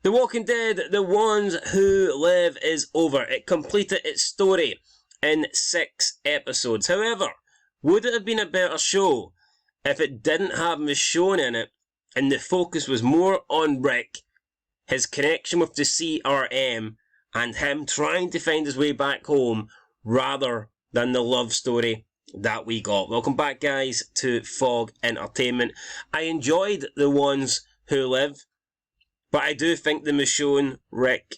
The Walking Dead, The Ones Who Live is over. It completed its story in 6 episodes. However, would it have been a better show if it didn't have Michonne in it and the focus was more on Rick, his connection with the CRM, and him trying to find his way back home rather than the love story that we got? Welcome back, guys, to Fog Entertainment. I enjoyed The Ones Who Live, but I do think the Michonne-Rick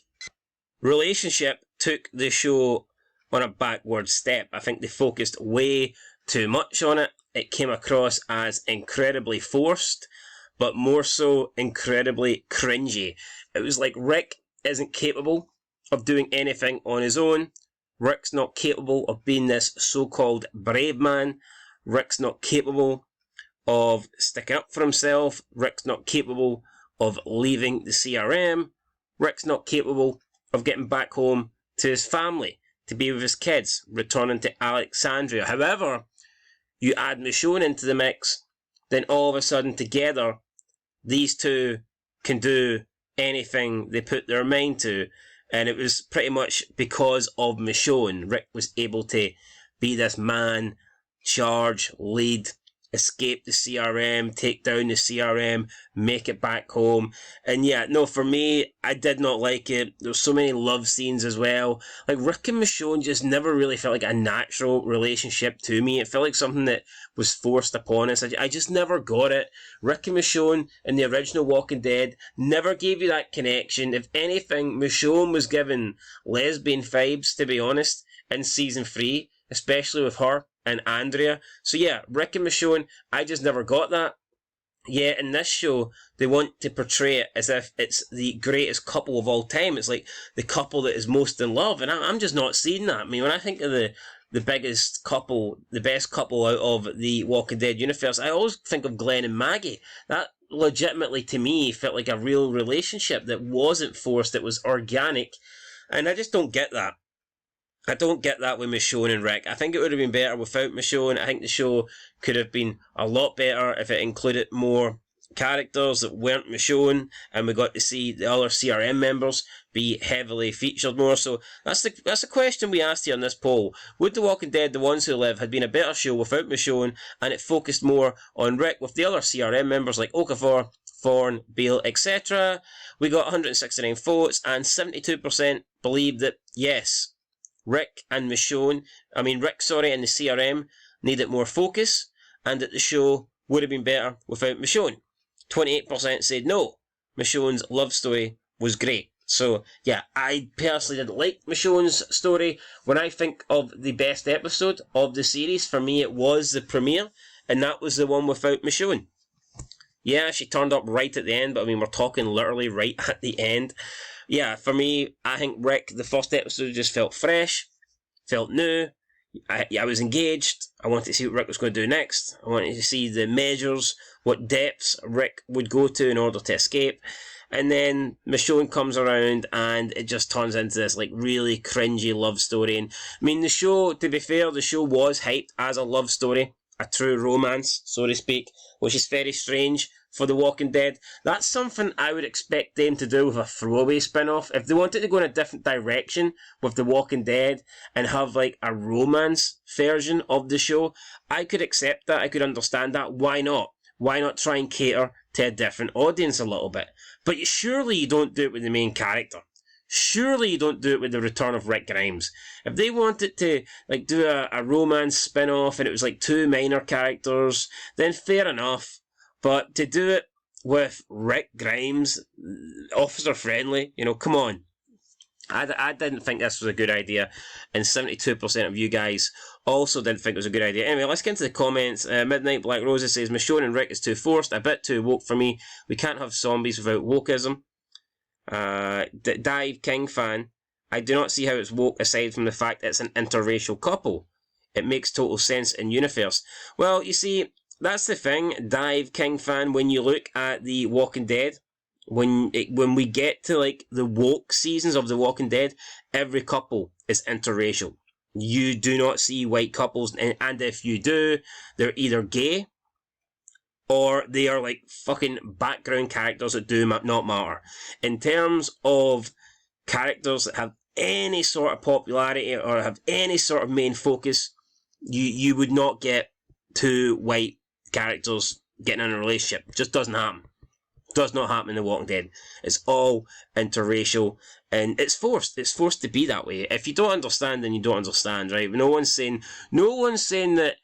relationship took the show on a backward step. I think they focused way too much on it. It came across as incredibly forced, but more so incredibly cringy. It was like Rick isn't capable of doing anything on his own. Rick's not capable of being this so-called brave man. Rick's not capable of sticking up for himself. Rick's not capable of leaving the CRM. Rick's not capable of getting back home to his family, to be with his kids, returning to Alexandria. However, you add Michonne into the mix, then all of a sudden together, these two can do anything they put their mind to. And it was pretty much because of Michonne. Rick was able to be this man, charge, lead, escape the CRM, take down the CRM, make it back home. And yeah, no, for me, I did not like it. There were so many love scenes as well. Like, Rick and Michonne just never really felt like a natural relationship to me. It felt like something that was forced upon us. I just never got it. Rick and Michonne in the original Walking Dead never gave you that connection. If anything, Michonne was given lesbian vibes, to be honest, in season 3, especially with her and Andrea. So yeah, Rick and Michonne, I just never got that. Yeah, in this show, they want to portray it as if it's the greatest couple of all time. It's like the couple that is most in love, and I'm just not seeing that. I mean, when I think of the biggest couple, the best couple out of the Walking Dead universe, I always think of Glenn and Maggie. That legitimately, to me, felt like a real relationship that wasn't forced, that was organic, and I just don't get that. I don't get that with Michonne and Rick. I think it would have been better without Michonne. I think the show could have been a lot better if it included more characters that weren't Michonne, and we got to see the other CRM members be heavily featured more. So that's the question we asked here on this poll. Would The Walking Dead, The Ones Who Live, have been a better show without Michonne, and it focused more on Rick with the other CRM members like Okafor, Thorne, Beale, etc.? We got 169 votes, and 72% believed that yes, Rick and the CRM needed more focus, and that the show would have been better without Michonne. 28% said no, Michonne's love story was great. So yeah, I personally didn't like Michonne's story. When I think of the best episode of the series, for me it was the premiere, and that was the one without Michonne. Yeah, she turned up right at the end, but I mean, we're talking literally right at the end. Yeah, for me, I think Rick, the first episode just felt fresh, felt new. I was engaged. I wanted to see what Rick was going to do next. I wanted to see the measures, what depths Rick would go to in order to escape. And then Michonne comes around and it just turns into this like really cringy love story. And I mean, the show, to be fair, the show was hyped as a love story, a true romance, so to speak, which is very strange for The Walking Dead. That's something I would expect them to do with a throwaway spin-off. If they wanted to go in a different direction with The Walking Dead and have like a romance version of the show, I could accept that. I could understand that. Why not? Why not try and cater to a different audience a little bit? But surely you don't do it with the main character. Surely you don't do it with the return of Rick Grimes. If they wanted to like do a romance spin-off and it was like 2 minor characters, then fair enough. But to do it with Rick Grimes, officer friendly, come on. I didn't think this was a good idea, and 72% of you guys also didn't think it was a good idea. Anyway, let's get into the comments. Midnight Black Roses says, Michonne and Rick is too forced, a bit too woke for me. We can't have zombies without wokeism. Dive King fan, I do not see how it's woke aside from the fact it's an interracial couple. It makes total sense in universe. Well, you see, that's the thing, Dive King fan, when you look at The Walking Dead, when we get to like the woke seasons of The Walking Dead, every couple is interracial. You do not see white couples, and if you do, they're either gay or they are like fucking background characters that do not matter. In terms of characters that have any sort of popularity or have any sort of main focus, you would not get two white characters getting in a relationship. It just doesn't happen. Does not happen in The Walking Dead. It's all interracial, and it's forced. It's forced to be that way. If you don't understand, then you don't understand, right? No one's saying that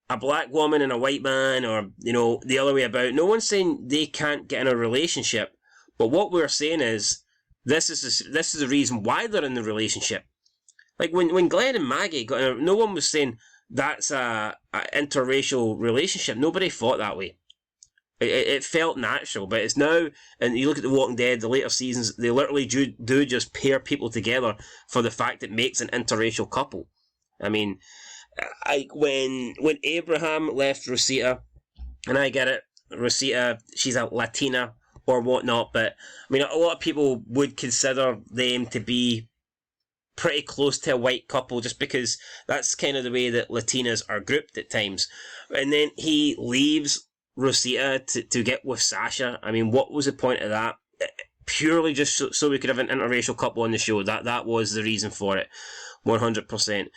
a black woman and a white man, or the other way about. No one's saying they can't get in a relationship. But what we're saying is this is the reason why they're in the relationship. Like when Glenn and Maggie got in, no one was saying that's a interracial relationship. Nobody thought that way. It felt natural, but it's now, and you look at The Walking Dead, the later seasons, they literally do just pair people together for the fact it makes an interracial couple. I mean, when Abraham left Rosita, and I get it, Rosita, she's a Latina or whatnot, but I mean, a lot of people would consider them to be pretty close to a white couple just because that's kind of the way that Latinas are grouped at times. And then he leaves Rosita to get with Sasha. I mean, what was the point of that? Purely just so we could have an interracial couple on the show. That was the reason for it. 100%.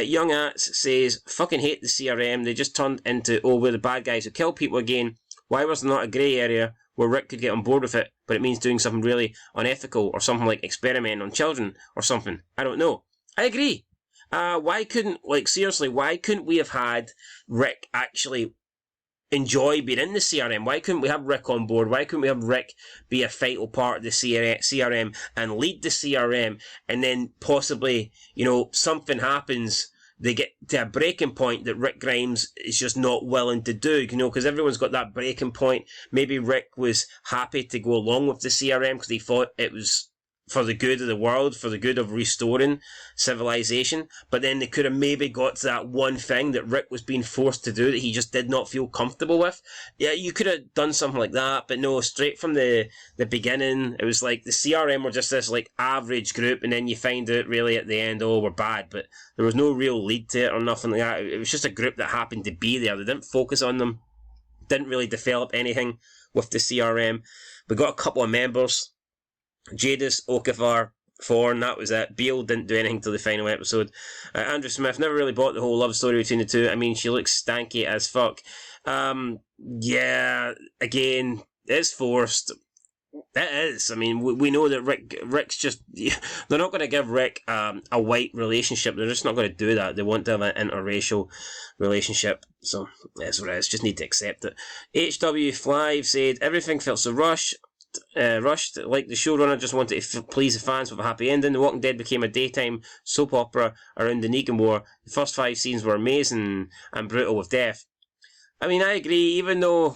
Young Ats says, fucking hate the CRM. They just turned into, we're the bad guys who kill people again. Why was there not a grey area where Rick could get on board with it, but it means doing something really unethical or something like experimenting on children or something? I don't know. I agree. Why couldn't we have had Rick actually enjoy being in the CRM? Why couldn't we have Rick on board? Why couldn't we have Rick be a vital part of the CRM and lead the CRM, and then possibly, something happens, they get to a breaking point that Rick Grimes is just not willing to do, because everyone's got that breaking point. Maybe Rick was happy to go along with the CRM because he thought it was for the good of the world, for the good of restoring civilization, but then they could have maybe got to that one thing that Rick was being forced to do that he just did not feel comfortable with. Yeah, you could have done something like that, but no, straight from the beginning, it was like the CRM were just this like average group, and then you find out really at the end, we're bad, but there was no real lead to it or nothing like that. It was just a group that happened to be there. They didn't focus on them, didn't really develop anything with the CRM. We got a couple of members, Jadis, Okafor, Thorne, that was it. Beale didn't do anything till the final episode. Andrew Smith, never really bought the whole love story between the two. I mean, she looks stanky as fuck. Yeah, again, it's forced. It is. I mean, we know that Rick's just... They're not going to give Rick a white relationship. They're just not going to do that. They want to have an interracial relationship. So, that's what it is. Just need to accept it. HW Fly said, everything felt so rushed, like the showrunner just wanted to please the fans with a happy ending. The Walking Dead became a daytime soap opera around the Negan War. The first 5 scenes were amazing and brutal with death. I mean, I agree, even though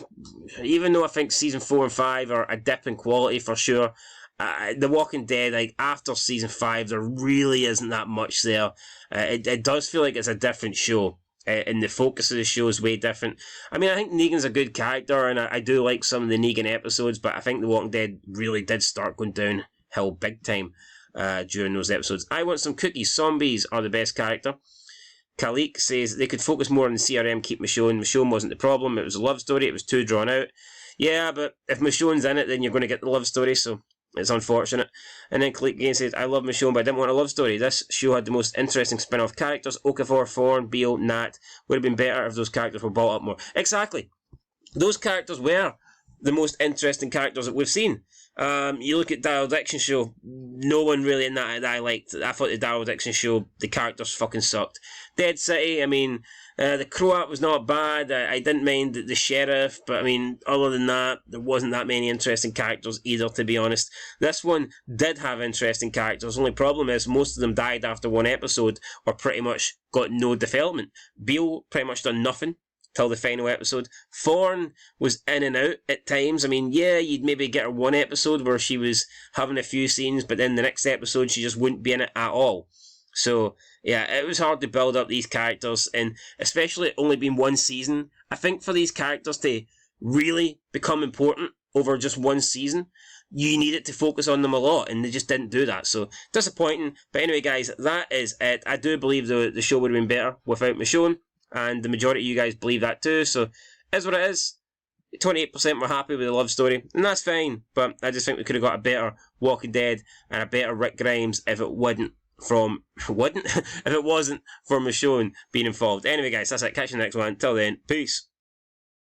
I think season 4 and 5 are a dip in quality for sure, The Walking Dead, like after season 5, there really isn't that much there. It does feel like it's a different show. And the focus of the show is way different. I mean, I think Negan's a good character, and I do like some of the Negan episodes, but I think The Walking Dead really did start going downhill big time during those episodes. I want some cookies. Zombies are the best character. Khalik says they could focus more on the CRM, keep Michonne. Michonne wasn't the problem. It was a love story. It was too drawn out. Yeah, but if Michonne's in it, then you're going to get the love story, so it's unfortunate. And then Khalik again says, I love Michonne, but I didn't want a love story. This show had the most interesting spin-off characters. Okafor, Thorne, Beale, Nat. Would have been better if those characters were brought up more. Exactly. Those characters were the most interesting characters that we've seen. You look at Daryl Dixon show, no one really in that I liked. I thought the Daryl Dixon show, the characters fucking sucked. Dead City, I mean, the Croat was not bad. I didn't mind the sheriff, but I mean, other than that, there wasn't that many interesting characters either, to be honest. This one did have interesting characters. Only problem is most of them died after one episode or pretty much got no development. Beale pretty much done nothing till the final episode. Thorne was in and out at times. I mean, yeah, you'd maybe get her one episode where she was having a few scenes, but then the next episode she just wouldn't be in it at all. So, yeah, it was hard to build up these characters, and especially it only being one season. I think for these characters to really become important over just one season, you needed to focus on them a lot, and they just didn't do that. So, disappointing. But anyway, guys, that is it. I do believe the show would have been better without Michonne, and the majority of you guys believe that too. So, is what it is. 28% were happy with the love story, and that's fine, but I just think we could have got a better Walking Dead and a better Rick Grimes if it wasn't for Michonne being involved. Anyway guys, that's it, catch you in the next one. Till then, peace.